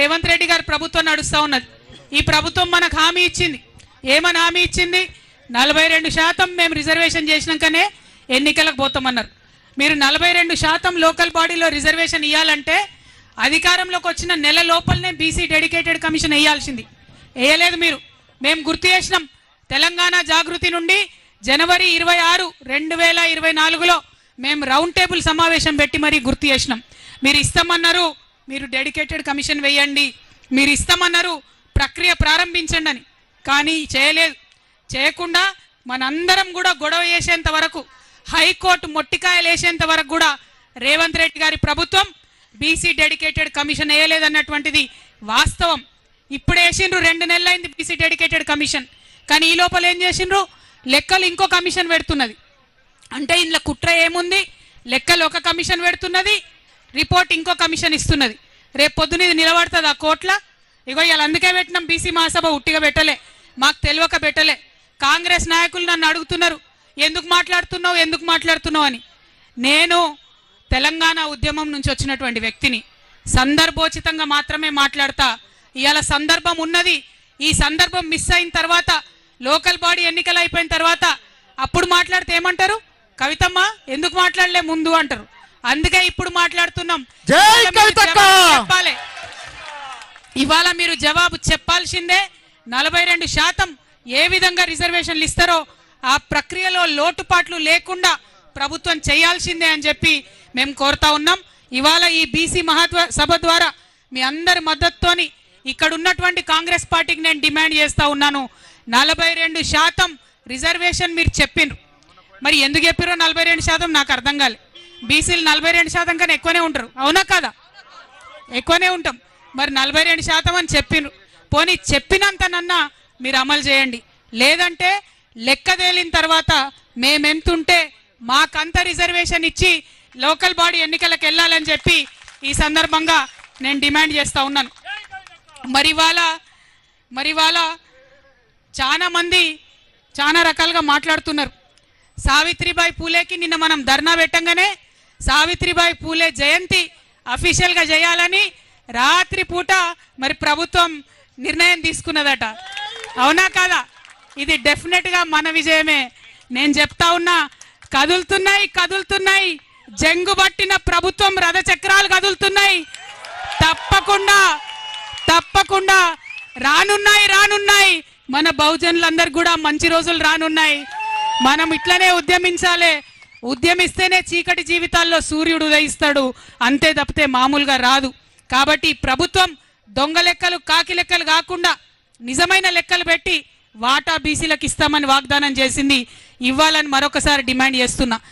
రేవంత్ రెడ్డి గారి ప్రభుత్వం నడుస్తూ ఉన్నది. ఈ ప్రభుత్వం మనకు హామీ ఇచ్చింది. ఏమని హామీ ఇచ్చింది? 42% మేము రిజర్వేషన్ చేసినాకనే ఎన్నికలకు పోతామన్నారు. మీరు 42% లోకల్ బాడీలో రిజర్వేషన్ ఇవ్వాలంటే అధికారంలోకి వచ్చిన నెల లోపలనే బీసీ డెడికేటెడ్ కమిషన్ వేయాల్సింది. వేయలేదు మీరు. మేము గుర్తు చేసినాం. తెలంగాణ జాగృతి నుండి జనవరి 26, 2024లో మేము రౌండ్ టేబుల్ సమావేశం పెట్టి మరీ గుర్తు చేసినాం. మీరు ఇస్తామన్నారు, మీరు డెడికేటెడ్ కమిషన్ వేయండి, మీరు ఇస్తామన్నారు, ప్రక్రియ ప్రారంభించండి అని. కానీ చేయలేదు. చేయకుండా మనందరం కూడా గొడవ చేసేంత వరకు, హైకోర్టు మొట్టికాయలు వేసేంత వరకు కూడా రేవంత్ రెడ్డి గారి ప్రభుత్వం బీసీ డెడికేటెడ్ కమిషన్ వేయలేదన్నటువంటిది వాస్తవం. ఇప్పుడు వేసిండ్రు, 2 నెలలైంది బీసీ డెడికేటెడ్ కమిషన్. కానీ ఈ లోపల ఏం చేసిండ్రు? లెక్కలు ఇంకో కమిషన్ పెడుతున్నది. అంటే ఇందులో కుట్ర ఏముంది? లెక్కలు ఒక కమిషన్ పెడుతున్నది, రిపోర్ట్ ఇంకో కమిషన్ ఇస్తున్నది. రేపు పొద్దున ఇది నిలబడుతుంది ఆ కోట్ల. ఇగో ఇలా అందుకే పెట్టినాం బీసీ మహాసభ. ఉట్టిగా పెట్టలే, మాకు తెలియక పెట్టలే. కాంగ్రెస్ నాయకులు నన్ను అడుగుతున్నారు, ఎందుకు మాట్లాడుతున్నావు అని. నేను తెలంగాణ ఉద్యమం నుంచి వచ్చినటువంటి వ్యక్తిని. సందర్భోచితంగా మాత్రమే మాట్లాడతా. ఇవాళ సందర్భం ఉన్నది. ఈ సందర్భం మిస్ అయిన తర్వాత, లోకల్ బాడీ ఎన్నికలు అయిపోయిన తర్వాత అప్పుడు మాట్లాడితే ఏమంటారు? కవితమ్మ ఎందుకు మాట్లాడలే ముందు అంటారు. అందుకే ఇప్పుడు మాట్లాడుతున్నాం. చెప్పాలి, ఇవాళ మీరు జవాబు చెప్పాల్సిందే. 42% ఏ విధంగా రిజర్వేషన్లు ఇస్తారో ఆ ప్రక్రియలో లోటుపాట్లు లేకుండా ప్రభుత్వం చేయాల్సిందే అని చెప్పి మేము కోరుతా ఉన్నాం. ఇవాళ ఈ బీసీ మహాసభ ద్వారా మీ అందరి మద్దతుతోని ఇక్కడ ఉన్నటువంటి కాంగ్రెస్ పార్టీకి నేను డిమాండ్ చేస్తా ఉన్నాను. 42% రిజర్వేషన్ మీరు చెప్పిండ్రు. మరి ఎందుకు చెప్పారో 42% నాకు అర్థం కాలే. బీసీలు 42% కన్నా ఎక్కువనే ఉంటారు, అవునా కాదా? ఎక్కువనే ఉంటాం. మరి 42% అని చెప్పిండ్రు. పోనీ చెప్పినంతనన్నా మీరు అమలు చేయండి. లేదంటే లెక్క తేలిన తర్వాత మేమెంతుంటే మాకంత రిజర్వేషన్ ఇచ్చి లోకల్ బాడీ ఎన్నికలకు వెళ్ళాలని చెప్పి ఈ సందర్భంగా నేను డిమాండ్ చేస్తూ ఉన్నాను. మరి ఇవాళ చాలా మంది చాలా రకాలుగా మాట్లాడుతున్నారు. సావిత్రిబాయి పూలేకి నిన్న మనం ధర్నా పెట్టంగానే సావిత్రిబాయి పూలే జయంతి అఫీషియల్గా చేయాలని రాత్రి పూట మరి ప్రభుత్వం నిర్ణయం తీసుకున్నదట, అవునా కాదా? ఇది డెఫినెట్గా మన విజయమే. నేను చెప్తా ఉన్నా, కదులుతున్నాయి జంగు పట్టిన ప్రభుత్వం రథచక్రాలు కదులుతున్నాయి. తప్పకుండా రానున్నాయి. మన బహుజనులందరికీ కూడా మంచి రోజులు రానున్నాయి. మనం ఇట్లనే ఉద్యమించాలి. ఉద్యమిస్తేనే చీకటి జీవితాల్లో సూర్యుడు ఉదయిస్తాడు, అంతే తప్పితే మామూలుగా రాదు. కాబట్టి ప్రభుత్వం దొంగ లెక్కలు, కాకి లెక్కలు కాకుండా నిజమైన లెక్కలు పెట్టి వాటా బీసీలకు ఇస్తామని వాగ్దానం చేసింది. ఇవ్వాలని మరొకసారి డిమాండ్ చేస్తున్నా.